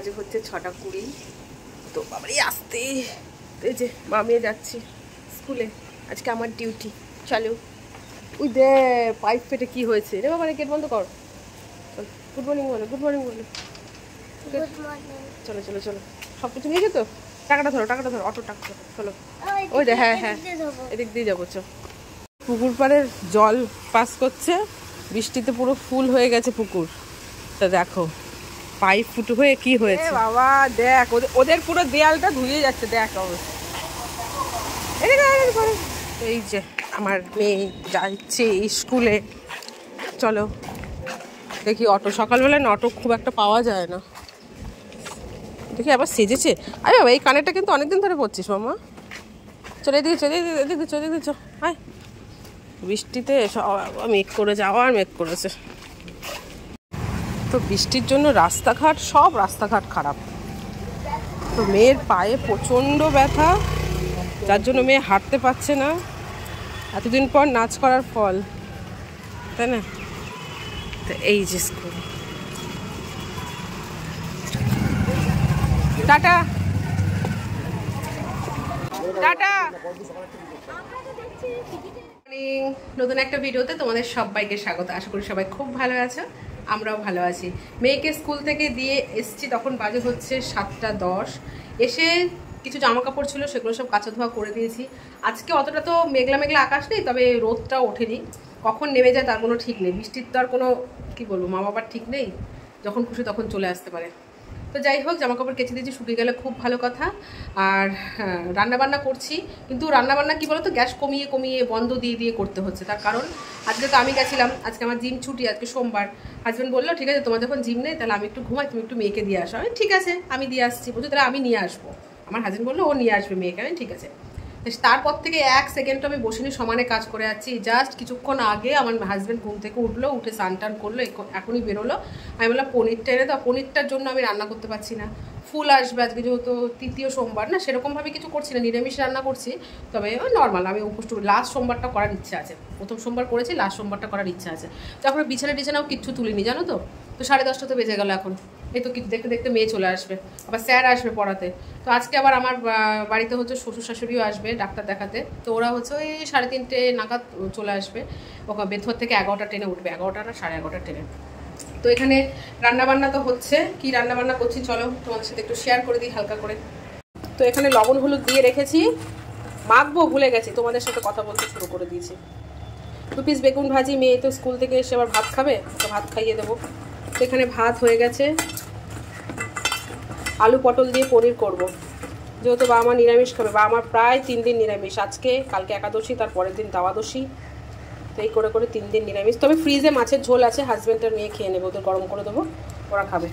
বাজে হচ্ছে 6:20। তো বাবারই আসতে এই যে মামিয়ে যাচ্ছি স্কুলে, আজকে আমার ডিউটি। চলো। ওই দে পাইপ ফেটে কি হয়েছে রে বাবা, গেট বন্ধ কর। গুড মর্নিং বলো, গুড মর্নিং বলো। চলো চলো চলো, সব কিছু নিয়ে যেত। টাকাটা ধরো, টাকাটা ধরো, অটো টাকা ধরো, চলো। ওই দে, হ্যাঁ হ্যাঁ এদিক দিয়ে যাবো। চো পুকুর পাড়ের জল পাস করছে, বৃষ্টিতে পুরো ফুল হয়ে গেছে পুকুর। তা দেখো পাইপ ফুটো হয়ে কি হয়েছে বাবা, দেখ ওদের পুরো দেয়ালটা ধুয়ে যাচ্ছে, দেখ অবস্থা। এই যে আমার মেয়ে যাচ্ছে স্কুলে। চলো দেখি অটো, সকালবেলা না অটো খুব একটা পাওয়া যায় না। দেখি আবার সেজেছে। আরে বাবা এই কানেরটা কিন্তু অনেকদিন ধরে পড়ছিস মামা। চলে এদিকে, চলে এদিকে, চলে এদিকে, চো হাই। বৃষ্টিতে সব মেঘ করে যাওয়ার মেঘ করেছে। তো বৃষ্টির জন্য রাস্তাঘাট, সব রাস্তাঘাট খারাপ। তো মেয়ের পায়ে প্রচণ্ড ব্যথা, যার জন্য মেয়ে হাঁটতে পারছে না। এতদিন পর নাচ করার ফল, তাই না? তো এই যে স্কুল। Tata tata. নতুন একটা ভিডিওতে তোমাদের সবাইকে স্বাগত। আশা করি সবাই খুব ভালো আছো, আমরাও ভালো আছি। মেয়েকে স্কুল থেকে দিয়ে এসছি, তখন বাজে হচ্ছে 7:10। এসে কিছু জামা কাপড় ছিল সেগুলো সব কাচা ধোয়া করে দিয়েছি। আজকে অতটা তো মেঘলা মেঘলা আকাশ নেই, তবে রোদটাও ওঠেনি। কখন নেমে যায় তার কোনো ঠিক নেই। বৃষ্টির তো আর কোনো কি বলবো, মা বাবার ঠিক নেই, যখন খুশি তখন চলে আসতে পারে। তো যাই হোক, জামা কাপড় কেচে দিয়েছি, শুকিয়ে গেলে খুব ভালো কথা। আর রান্নাবান্না করছি, কিন্তু রান্নাবান্না কি বলো তো, গ্যাস কমিয়ে কমিয়ে বন্ধ দিয়ে দিয়ে করতে হচ্ছে। তার কারণ আজকে তো আমি গেছিলাম, আজকে আমার জিম ছুটি, আজকে সোমবার। হাজব্যান্ড বললো ঠিক আছে তোমার যখন জিম নেই তাহলে আমি একটু ঘুমাই, তুমি একটু মেয়েকে দিয়ে আসো। আমি ঠিক আছে আমি দিয়ে আসছি, বলছি তাহলে আমি নিয়ে আসবো। আমার হাজব্যান্ড বললো ও নিয়ে আসবে মেয়েকে। আমি ঠিক আছে। তারপর থেকে 1 সেকেন্ড আমি বসিনি, সমানে কাজ করে যাচ্ছি। জাস্ট কিছুক্ষণ আগে আমার হাজব্যান্ড ঘুম থেকে উঠলো, উঠে স্নান টান করলো, এখনই বেরোলো। আমি বললাম পনিরটা এনে দাও, পনিরটার জন্য আমি রান্না করতে পারছি না। ফুল আসবে আজকে, যেহেতু তৃতীয় সোমবার না, সেরকমভাবে কিছু করছি না, নিরামিষ রান্না করছি। তবে ওই নর্মাল, আমি উপোস লাস্ট সোমবারটা করার ইচ্ছা আছে। প্রথম সোমবার করেছি, লাস্ট সোমবারটা করার ইচ্ছা আছে। তারপরে বিছানাও কিচ্ছু তুলিনি জানো তো। তো 10:30 তো বেজে গেল এখন। এই তো দেখতে দেখতে মেয়ে চলে আসবে, আবার স্যার আসবে পড়াতে। তো আজকে আবার আমার বাড়িতে হচ্ছে শ্বশুর শাশুড়িও আসবে ডাক্তার দেখাতে। তো ওরা হচ্ছে ওই 3:30 নাগাদ চলে আসবে। ওখানে বেথর থেকে 11টা ট্রেনে উঠবে, 11টা না 11:30 ট্রেনে। তো এখানে রান্নাবান্না তো হচ্ছে, কি রান্নাবান্না করছি চলো তোমাদের সাথে একটু শেয়ার করে দিই হালকা করে। তো এখানে লবণ হলুদ দিয়ে রেখেছি, মাখবো ভুলে গেছি, তোমাদের সাথে কথা বলতে শুরু করে দিয়েছি। 2 পিস বেগুন ভাজি, মেয়ে তো স্কুল থেকে এসে আবার ভাত খাবে, তো ভাত খাইয়ে দেবো। তো এখানে ভাত হয়ে গেছে, আলু পটল দিয়ে পনির করব। যেহেতু বাবা মা নিরামিষ খাবে, বাবা আমার প্রায় 3 দিন নিরামিষ, আজকে কালকে একাদশী, তার পরের দিন দ্বাদশী। তো এই করে করে 3 দিন নিরামিষ। তবে ফ্রিজে মাছের ঝোল আছে, হাজব্যান্ডটা নিয়ে খেয়ে নেবো, ওদের গরম করে দেবো, ওরা খাবে।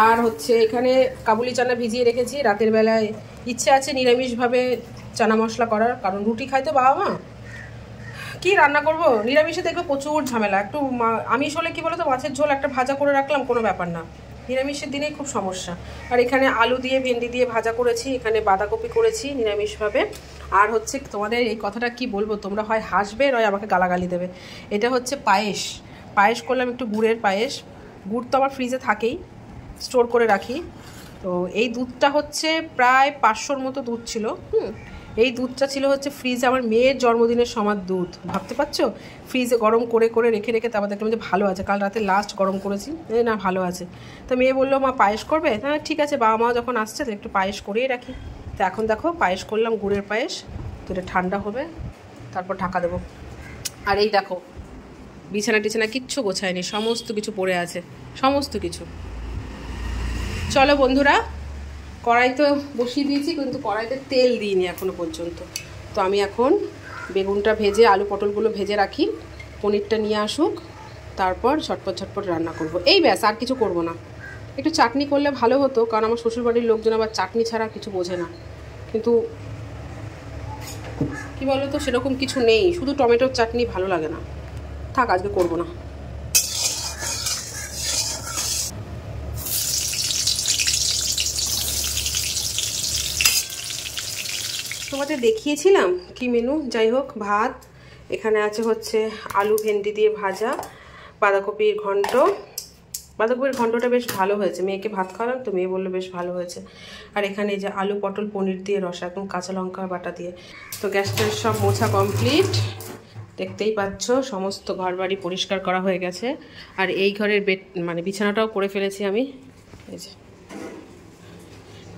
আর হচ্ছে এখানে কাবুলি চানা ভিজিয়ে রেখেছি, রাতের বেলায় ইচ্ছে আছে নিরামিষভাবে চানা মশলা করার, কারণ রুটি খায় তো বাবা মা। কি রান্না করব নিরামিষে, দেখবে প্রচুর ঝামেলা। একটু আমিষ হলে কি বলতো, মাছের ঝোল একটা ভাজা করে রাখলাম, কোনো ব্যাপার না। নিরামিষের দিনে খুব সমস্যা। আর এখানে আলু দিয়ে ভেন্ডি দিয়ে ভাজা করেছি, এখানে বাঁধাকপি করেছি নিরামিষভাবে। আর হচ্ছে তোমাদের এই কথাটা কি বলবো, তোমরা হয় হাসবে নয় আমাকে গালাগালি দেবে। এটা হচ্ছে পায়েস। পায়েস করলাম, একটু গুড়ের পায়েস। গুড় তো আমার ফ্রিজে থাকেই, স্টোর করে রাখি। তো এই দুধটা হচ্ছে প্রায় 500-র মতো দুধ ছিল। এই দুধটা ছিল হচ্ছে ফ্রিজে, আমার মেয়ের জন্মদিনের সময় দুধ, ভাবতে পারছো। ফ্রিজে গরম করে করে রেখে রেখে তারপর দেখলাম যে ভালো আছে, কাল রাতে লাস্ট গরম করেছি, না ভালো আছে। তো মেয়ে বললো মা পায়েস করবে, হ্যাঁ ঠিক আছে, বাবা মা যখন আসছে তো একটু পায়েস করেই রাখি। তো এখন দেখো পায়েস করলাম, গুড়ের পায়েস। তো এটা ঠান্ডা হবে, তারপর ঢাকা দেবো। আর এই দেখো বিছানা কিচ্ছু গোছায়নি, সমস্ত কিছু পড়ে আছে, সমস্ত কিছু। চলো বন্ধুরা, কড়াই তো বসিয়ে দিয়েছি, কিন্তু কড়াইতে তেল দিইনি এখনো পর্যন্ত। তো আমি এখন বেগুনটা ভেজে, আলু পটলগুলো ভেজে রাখি, পনিরটা নিয়ে আসুক, তারপর ঝটপট ঝটপট রান্না করব। এই ব্যাস, আর কিছু করব না। একটু চাটনি করলে ভালো হতো, কারণ আমার শ্বশুরবাড়ির লোকজন আবার চাটনি ছাড়া কিছু বোঝে না। কিন্তু কি বলো তো, সেরকম কিছু নেই, শুধু টমেটোর চাটনি ভালো লাগে না। থাক, আজকে করব না। তোমাদের দেখিয়েছিলাম কি মেনু, যাই হোক ভাত, এখানে আছে হচ্ছে আলু ভেন্ডি দিয়ে ভাজা, বাঁধাকপির ঘন্ট, বাঁধাকপির ঘন্টটা বেশ ভালো হয়েছে, মেয়েকে ভাত খাওয়ালাম তো মেয়ে বললো বেশ ভালো হয়েছে। আর এখানে যে আলু পটল পনির দিয়ে রসা, একদম কাঁচা লঙ্কা বাটা দিয়ে। তো গ্যাসটার সব মোছা কমপ্লিট, দেখতেই পাচ্ছ সমস্ত ঘর বাড়ি পরিষ্কার করা হয়ে গেছে। আর এই ঘরের বেড মানে বিছানাটাও করে ফেলেছি আমি, এই যে।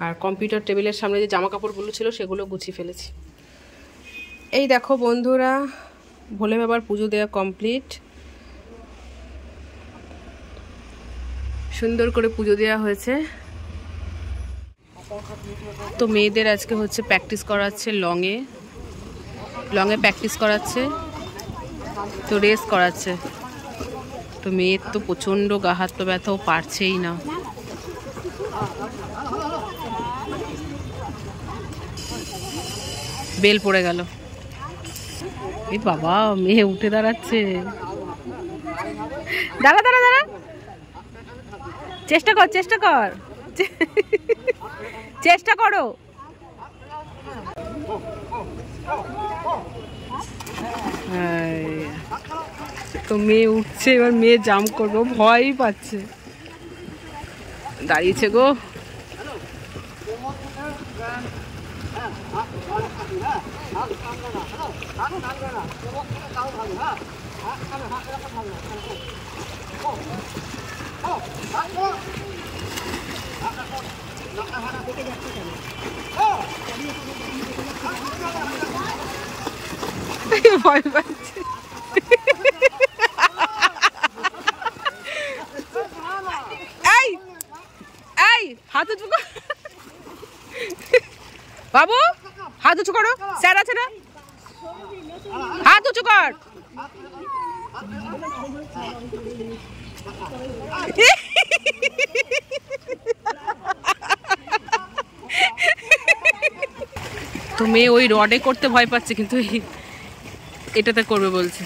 আর কম্পিউটার টেবিলের সামনে যে জামা কাপড়গুলো ছিল সেগুলো গুছিয়ে ফেলেছি। এই দেখো বন্ধুরা, ভোলে বাবার পুজো দেওয়া কমপ্লিট, সুন্দর করে পুজো দেওয়া হয়েছে। তো মেয়েদের আজকে হচ্ছে প্র্যাকটিস করাচ্ছে, লংয়ে প্র্যাকটিস করাচ্ছে, তো রেস করাচ্ছে। তো মেয়ের তো প্রচণ্ড গা হাত পা ব্যথাও, পারছেই না। বেল পড়ে গেল, এই বাবা মেয়ে উঠে দাঁড়াচ্ছে। দাঁড়া দাঁড়া দাঁড়া, চেষ্টা কর চেষ্টা কর চেষ্টা করো। তো মেয়ে উঠছে, এবার মেয়ে জাম্প করবে, ভয়ই পাচ্ছে, দাঁড়িয়েছে গো। ভয় পাচ্ছে, এই এই হাত উঁচু কর বাবু, হাত উঁচু করো, স্যার আছে না, হাত উঁচু কর। তো মেয়ে ওই রডে করতে ভয় পাচ্ছে, কিন্তু এটাতে করবে বলছে।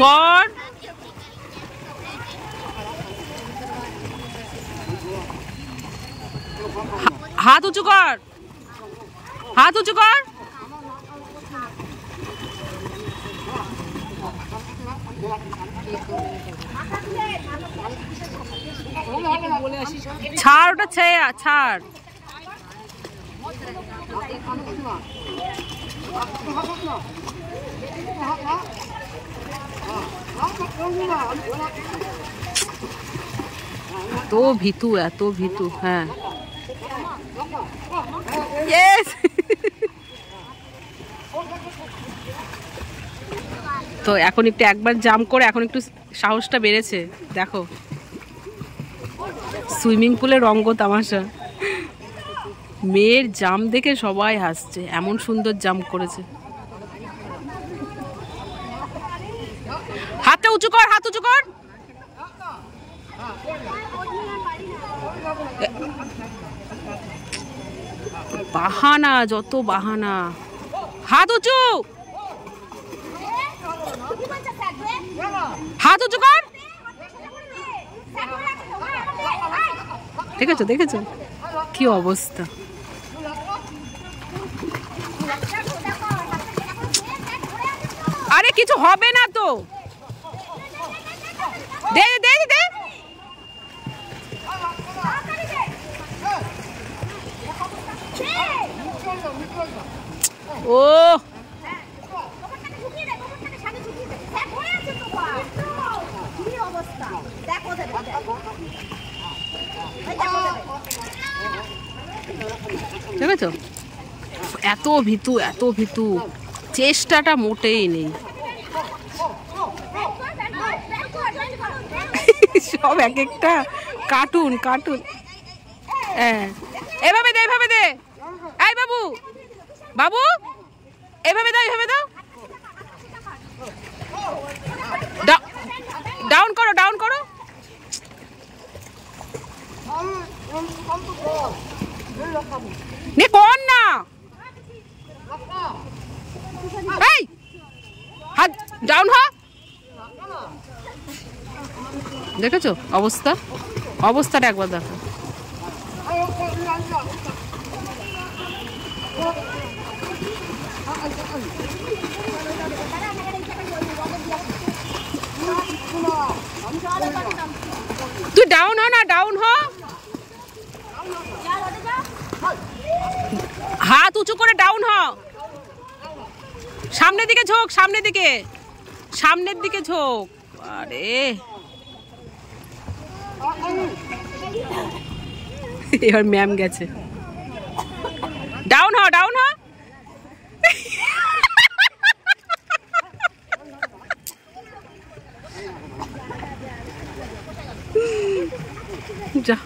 কর, হাত উঁচু কর, হাত উঁচু কর। ছাড় ওটা, ছাড়। এত ভীতু, এত ভীতু। হ্যাঁ তো এখন একটু একবার জাম্প করে এখন একটু সাহসটা বেড়েছে। দেখো সুইমিং পুলে রঙ্গ তামাশা, মেয়ের জাম্প দেখে সবাই হাসছে, এমন সুন্দর জাম্প করেছে। হাতটা উঁচু কর, হাত উঁচু কর। বাহানা, যত বাহানা। হাত উঁচু, হাত উঁচু কর। দেখেছো দেখেছো কি অবস্থা। আরে কিছু হবে না তো, দে দে দে। ও দেখেছো, এত ভীতু, এত ভীতু, চেষ্টাটা মোটেই নেই। সব এক একটা কার্টুন কার্টুন। হ্যাঁ এভাবে দে, এভাবে দে। এই বাবু, বাবু এভাবে দাও, এভাবে দাও। ডাউন করো, ডাউন করো। নে কোন না, এই হাত ডাউন হ। দেখেছো অবস্থা, অবস্থাটা একবার দেখো। তুই ডাউন হ না, ডাউন হ, হাত উঁচু করে ডাউন হ, সামনের দিকে ঝোঁক, সামনের দিকে, সামনের দিকে ঝোঁক। আরে এবার ম্যাম গেছে। ডাউন হ, ডাউন হ। যা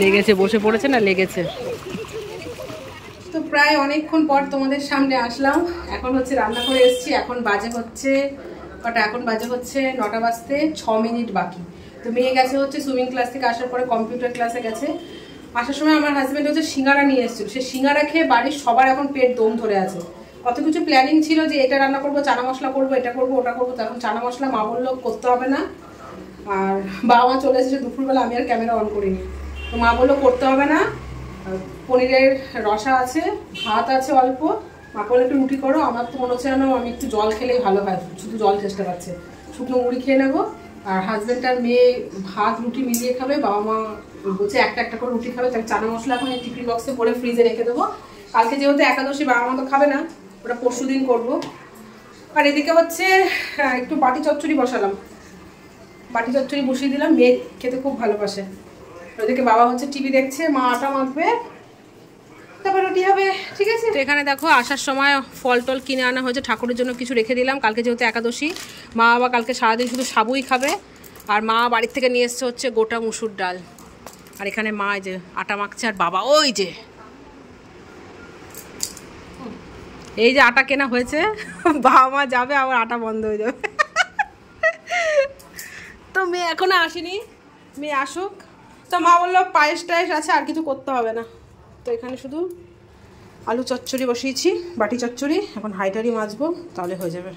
লেগেছে, বসে পড়েছে না, লেগেছে। তো প্রায় অনেকক্ষণ পর তোমাদের সামনে আসলাম। এখন হচ্ছে রান্না করে এসেছি। এখন বাজে হচ্ছে কটা? এখন বাজে হচ্ছে 9টা বাজতে 6 মিনিট বাকি। তো মেয়ে গেছে হচ্ছে সুইমিং ক্লাস থেকে আসার পরে কম্পিউটার ক্লাসে গেছে। আসার সময় আমার হাজব্যান্ড হচ্ছে সিঙ্গারা নিয়ে এসেছিল। সে সিঙ্গারা খেয়ে বাড়ির সবার এখন পেট দম ধরে আছে। কত কিছু প্ল্যানিং ছিল যে এটা রান্না করবো, চানা মশলা করবো, এটা করবো, ওটা করবো। তখন চানা মশলা মা বললো করতে হবে না। আর বাবা মা চলে এসেছে দুপুরবেলা, আমি আর ক্যামেরা অন করিনি। তো মা বললো করতে হবে না, পনিরের রসা আছে, ভাত আছে অল্প, মা বললো একটু রুটি করো। আমার তো মনে হচ্ছে না আমি একটু জল খেলেই ভালো হয়, শুধু জল চেষ্টা পাচ্ছে। শুকনো মুড়ি খেয়ে নেবো। আর হাজব্যান্ড আর মেয়ে ভাত রুটি মিলিয়ে খাবে। বাবা মা বলছে একটা একটা করে রুটি খাবে। তাই চানা মশলা এখন টিফিন বক্সে ভরে ফ্রিজে রেখে দেবো। কালকে যেহেতু একাদশী, বাবা মা তো খাবে না, ওটা পরশু দিন করবো। আর এদিকে হচ্ছে একটু বাটি চচ্চড়ি বসালাম, বাটি চচ্চড়ি বসিয়ে দিলাম। মেয়ে খেতে খুব ভালোবাসে। ওদিকে বাবা হচ্ছে টিভি দেখছে, মা আটা মাখবে, তারপর রুটি হবে। ঠিক আছে। তো এখানে দেখো আসার সময় ফল টল কিনে আনা হয়েছে, ঠাকুরের জন্য কিছু রেখে দিলাম। কালকে যেহেতু একাদশী, মা বাবা কালকে সারাদিন শুধু সাবুই খাবে। আর মা বাড়ির থেকে নিয়ে এসছে হচ্ছে গোটা মুসুর ডাল। আর এখানে মা এই যে আটা মাখছে, আর বাবা ওই যে এই যে আটা কেনা হয়েছে, বাবা মা যাবে আবার আটা বন্ধ হয়ে যাবে। তো মেয়ে এখনো আসেনি, মেয়ে আসুক। তো মা বললো পায়েস টায়েস আছে, আর কিছু করতে হবে না। তো এখানে শুধু আলু চচ্চড়ি বসিয়েছি, বাটি চচ্চড়ি। এখন হাইটারি মাজবো, তাহলে হয়ে যাবে।